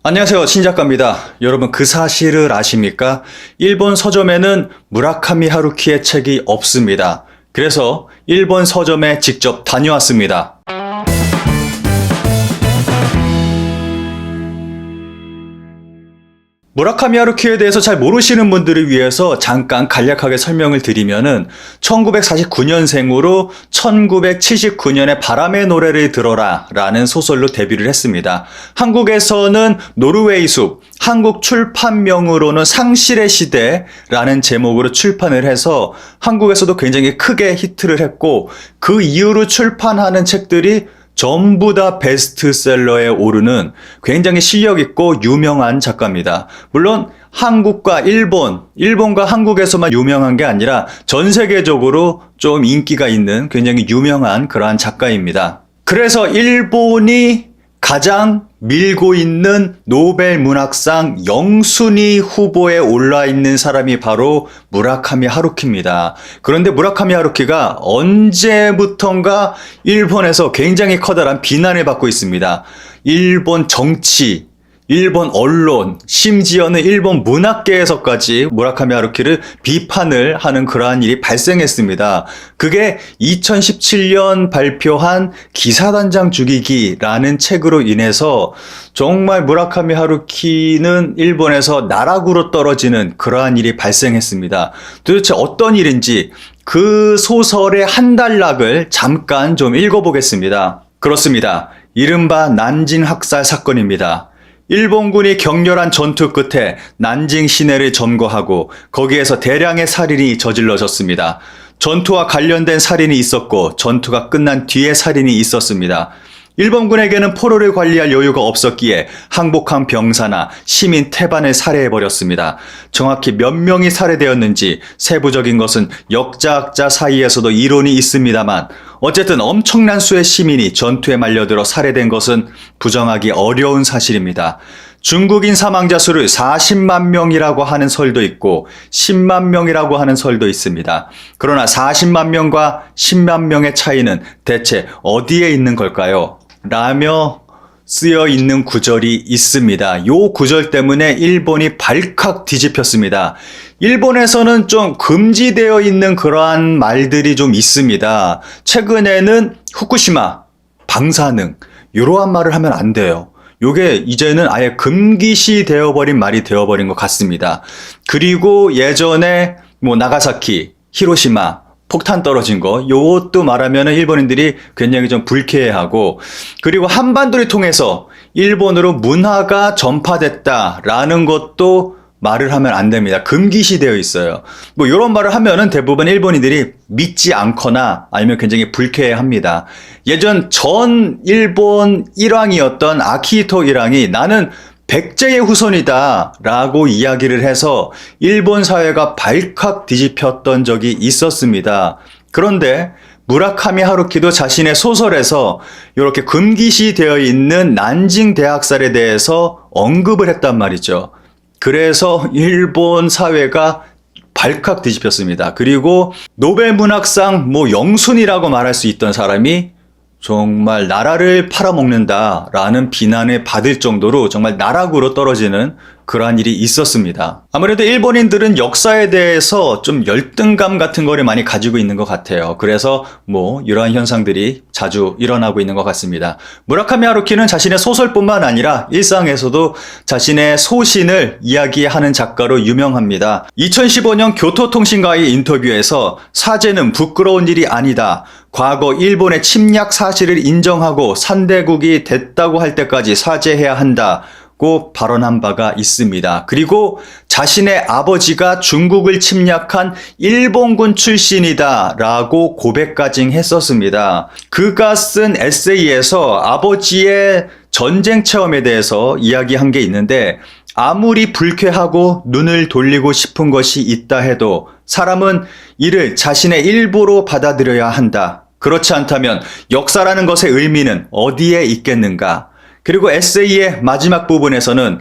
안녕하세요. 신작가입니다. 여러분 그 사실을 아십니까? 일본 서점에는 무라카미 하루키의 책이 없습니다. 그래서 일본 서점에 직접 다녀왔습니다. 무라카미 하루키에 대해서 잘 모르시는 분들을 위해서 잠깐 간략하게 설명을 드리면은 1949년생으로 1979년에 바람의 노래를 들어라 라는 소설로 데뷔를 했습니다. 한국에서는 노르웨이 숲, 한국 출판명으로는 상실의 시대라는 제목으로 출판을 해서 한국에서도 굉장히 크게 히트를 했고 그 이후로 출판하는 책들이 전부 다 베스트셀러에 오르는 굉장히 실력 있고 유명한 작가입니다. 물론 한국과 일본과 한국에서만 유명한 게 아니라 전 세계적으로 좀 인기가 있는 굉장히 유명한 그러한 작가입니다. 그래서 일본이 가장 밀고 있는 노벨 문학상 영순위 후보에 올라 있는 사람이 바로 무라카미 하루키입니다. 그런데 무라카미 하루키가 언제부턴가 일본에서 굉장히 커다란 비난을 받고 있습니다. 일본 정치, 일본 언론, 심지어는 일본 문학계에서까지 무라카미 하루키를 비판을 하는 그러한 일이 발생했습니다. 그게 2017년 발표한 기사단장 죽이기라는 책으로 인해서 정말 무라카미 하루키는 일본에서 나락으로 떨어지는 그러한 일이 발생했습니다. 도대체 어떤 일인지 그 소설의 한 단락을 잠깐 좀 읽어보겠습니다. 그렇습니다. 이른바 난징 학살 사건입니다. 일본군이 격렬한 전투 끝에 난징 시내를 점거하고 거기에서 대량의 살인이 저질러졌습니다. 전투와 관련된 살인이 있었고 전투가 끝난 뒤에 살인이 있었습니다. 일본군에게는 포로를 관리할 여유가 없었기에 항복한 병사나 시민 태반을 살해해버렸습니다. 정확히 몇 명이 살해되었는지 세부적인 것은 역사학자 사이에서도 이론이 있습니다만 어쨌든 엄청난 수의 시민이 전투에 말려들어 살해된 것은 부정하기 어려운 사실입니다. 중국인 사망자 수를 40만 명이라고 하는 설도 있고 10만 명이라고 하는 설도 있습니다. 그러나 40만 명과 10만 명의 차이는 대체 어디에 있는 걸까요? 라며 쓰여 있는 구절이 있습니다. 요 구절 때문에 일본이 발칵 뒤집혔습니다. 일본에서는 좀 금지되어 있는 그러한 말들이 좀 있습니다. 최근에는 후쿠시마, 방사능 이러한 말을 하면 안 돼요. 요게 이제는 아예 금기시 되어버린 말이 되어버린 것 같습니다. 그리고 예전에 나가사키, 히로시마 폭탄 떨어진 거 요것도 말하면 일본인들이 굉장히 좀 불쾌해하고 그리고 한반도를 통해서 일본으로 문화가 전파됐다라는 것도 말을 하면 안 됩니다. 금기시 되어 있어요. 이런 말을 하면은 대부분 일본인들이 믿지 않거나 아니면 굉장히 불쾌해합니다. 예전 전 일본 일왕이었던 아키히토 일왕이 나는 백제의 후손이다 라고 이야기를 해서 일본 사회가 발칵 뒤집혔던 적이 있었습니다. 그런데 무라카미 하루키도 자신의 소설에서 이렇게 금기시 되어 있는 난징 대학살에 대해서 언급을 했단 말이죠. 그래서 일본 사회가 발칵 뒤집혔습니다. 그리고 노벨 문학상 영순이라고 말할 수 있던 사람이 정말 나라를 팔아먹는다라는 비난을 받을 정도로 정말 나락으로 떨어지는 그러한 일이 있었습니다. 아무래도 일본인들은 역사에 대해서 좀 열등감 같은 거를 많이 가지고 있는 것 같아요. 그래서 이러한 현상들이 자주 일어나고 있는 것 같습니다. 무라카미 하루키는 자신의 소설뿐만 아니라 일상에서도 자신의 소신을 이야기하는 작가로 유명합니다. 2015년 교토통신과의 인터뷰에서 사죄는 부끄러운 일이 아니다. 과거 일본의 침략 사실을 인정하고 산대국이 됐다고 할 때까지 사죄해야 한다고 발언한 바가 있습니다. 그리고 자신의 아버지가 중국을 침략한 일본군 출신이다 라고 고백까지 했었습니다. 그가 쓴 에세이에서 아버지의 전쟁 체험에 대해서 이야기한 게 있는데 아무리 불쾌하고 눈을 돌리고 싶은 것이 있다 해도 사람은 이를 자신의 일부로 받아들여야 한다. 그렇지 않다면 역사라는 것의 의미는 어디에 있겠는가? 그리고 에세이의 마지막 부분에서는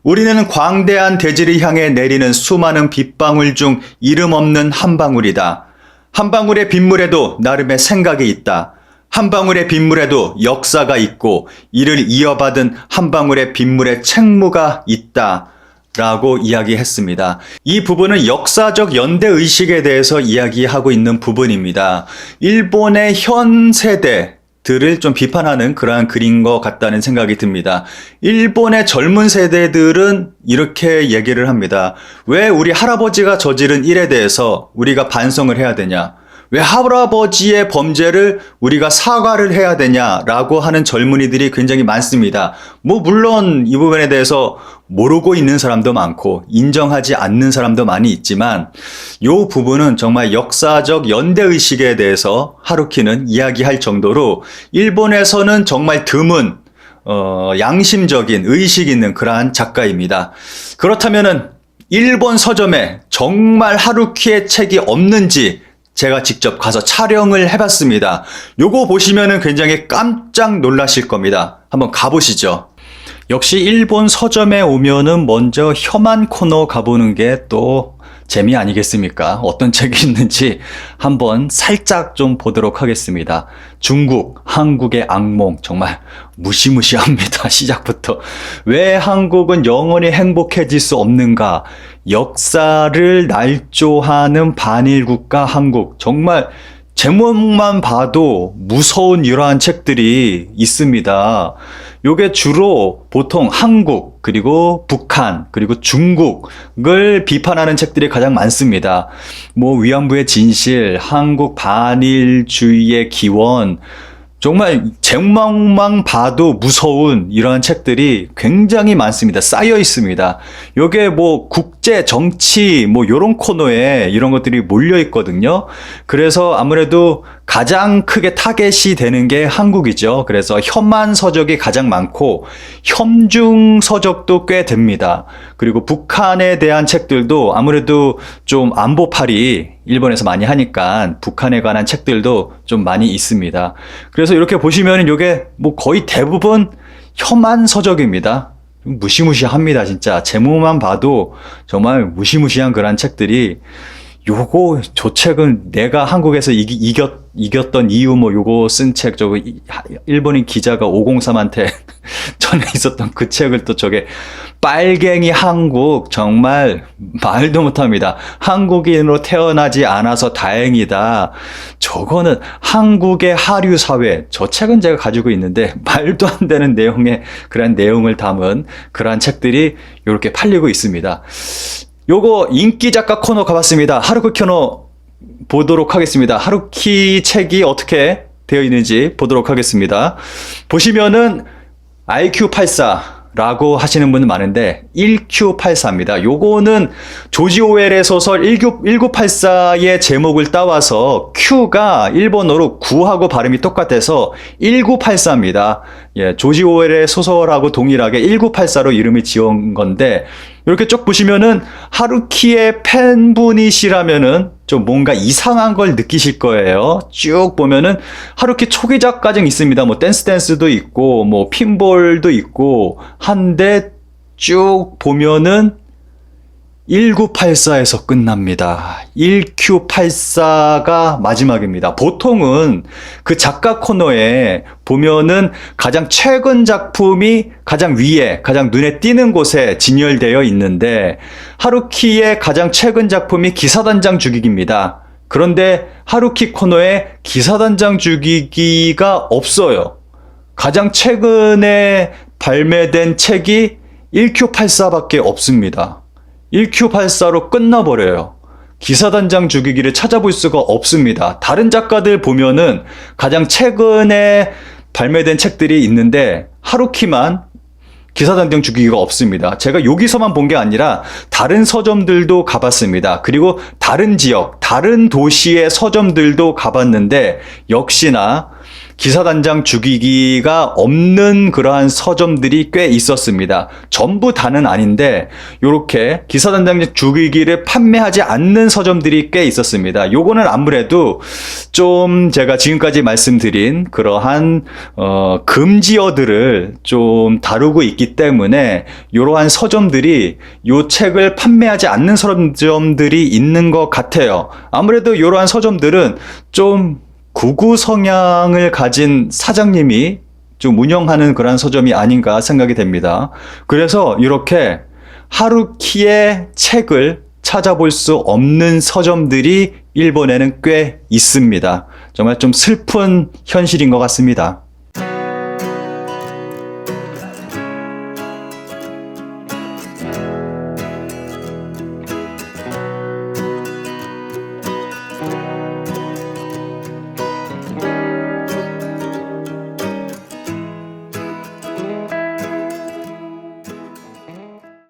우리는 광대한 대지를 향해 내리는 수많은 빗방울 중 이름 없는 한 방울이다. 한 방울의 빗물에도 나름의 생각이 있다. 한 방울의 빗물에도 역사가 있고 이를 이어받은 한 방울의 빗물의 책무가 있다. 라고 이야기했습니다. 이 부분은 역사적 연대의식에 대해서 이야기하고 있는 부분입니다. 일본의 현 세대들을 좀 비판하는 그러한 글인 것 같다는 생각이 듭니다. 일본의 젊은 세대들은 이렇게 얘기를 합니다. 왜 우리 할아버지가 저지른 일에 대해서 우리가 반성을 해야 되냐? 왜 할아버지의 범죄를 우리가 사과를 해야 되냐라고 하는 젊은이들이 굉장히 많습니다. 물론 이 부분에 대해서 모르고 있는 사람도 많고 인정하지 않는 사람도 많이 있지만 이 부분은 정말 역사적 연대의식에 대해서 하루키는 이야기할 정도로 일본에서는 정말 드문 양심적인 의식 있는 그러한 작가입니다. 그렇다면은 일본 서점에 정말 하루키의 책이 없는지 제가 직접 가서 촬영을 해봤습니다. 요거 보시면은 굉장히 깜짝 놀라실 겁니다. 한번 가보시죠. 역시 일본 서점에 오면은 먼저 혐한 코너 가보는 게 또 재미 아니겠습니까? 어떤 책이 있는지 한번 살짝 좀 보도록 하겠습니다. 중국, 한국의 악몽 정말 무시무시합니다. 시작부터. 왜 한국은 영원히 행복해질 수 없는가? 역사를 날조하는 반일 국가 한국. 정말 제목만 봐도 무서운 이러한 책들이 있습니다. 요게 주로 보통 한국, 그리고 북한, 그리고 중국을 비판하는 책들이 가장 많습니다. 위안부의 진실, 한국 반일주의의 기원, 정말 제목만 봐도 무서운 이러한 책들이 굉장히 많습니다. 쌓여 있습니다. 요게 국제 정치 요런 코너에 이런 것들이 몰려 있거든요. 그래서 아무래도 가장 크게 타겟이 되는 게 한국이죠. 그래서 혐한 서적이 가장 많고 혐중 서적도 꽤 됩니다. 그리고 북한에 대한 책들도 아무래도 좀 안보팔이 일본에서 많이 하니까 북한에 관한 책들도 좀 많이 있습니다. 그래서 이렇게 보시면 이게 거의 대부분 혐한 서적입니다. 무시무시합니다. 진짜 제목만 봐도 정말 무시무시한 그런 책들이 저 책은 내가 한국에서 이겼던 이유 요거 쓴 책, 일본인 기자가 503한테 전에 있었던 그 책을 또 저게 빨갱이 한국 정말 말도 못합니다. 한국인으로 태어나지 않아서 다행이다. 저거는 한국의 하류 사회. 저 책은 제가 가지고 있는데 말도 안 되는 내용의 그런 내용을 담은 그러한 책들이 이렇게 팔리고 있습니다. 요거 인기 작가 코너 가봤습니다. 하루키 코너 보도록 하겠습니다. 하루키 책이 어떻게 되어 있는지 보도록 하겠습니다. 보시면은 IQ84라고 하시는 분은 많은데 1Q84입니다. 요거는 조지 오웰의 소설 1984의 제목을 따와서 Q가 일본어로 9하고 발음이 똑같아서 1984입니다. 조지 오웰의 소설하고 동일하게 1984로 이름을 지은 건데 이렇게 쭉 보시면은 하루키의 팬분이시라면은 좀 뭔가 이상한 걸 느끼실 거예요. 쭉 보면은 하루키 초기작 과정 있습니다. 댄스도 있고 핀볼도 있고 한데 쭉 보면은 1984에서 끝납니다. 1Q84가 마지막입니다. 보통은 그 작가 코너에 보면은 가장 최근 작품이 가장 위에, 가장 눈에 띄는 곳에 진열되어 있는데 하루키의 가장 최근 작품이 기사단장 죽이기입니다. 그런데 하루키 코너에 기사단장 죽이기가 없어요. 가장 최근에 발매된 책이 1Q84밖에 없습니다. 1Q84로 끝나버려요. 기사단장 죽이기를 찾아볼 수가 없습니다. 다른 작가들 보면은 가장 최근에 발매된 책들이 있는데 하루키만 기사단장 죽이기가 없습니다. 제가 여기서만 본 게 아니라 다른 서점들도 가봤습니다. 그리고 다른 지역, 다른 도시의 서점들도 가봤는데 역시나 기사단장 죽이기가 없는 그러한 서점들이 꽤 있었습니다. 전부 다는 아닌데 이렇게 기사단장 죽이기를 판매하지 않는 서점들이 꽤 있었습니다. 요거는 아무래도 좀 제가 지금까지 말씀드린 그러한 금지어들을 좀 다루고 있기 때문에 이러한 서점들이 요 책을 판매하지 않는 서점들이 있는 것 같아요. 아무래도 이러한 서점들은 좀 구구 성향을 가진 사장님이 좀 운영하는 그런 서점이 아닌가 생각이 됩니다. 그래서 이렇게 하루키의 책을 찾아볼 수 없는 서점들이 일본에는 꽤 있습니다. 정말 좀 슬픈 현실인 것 같습니다.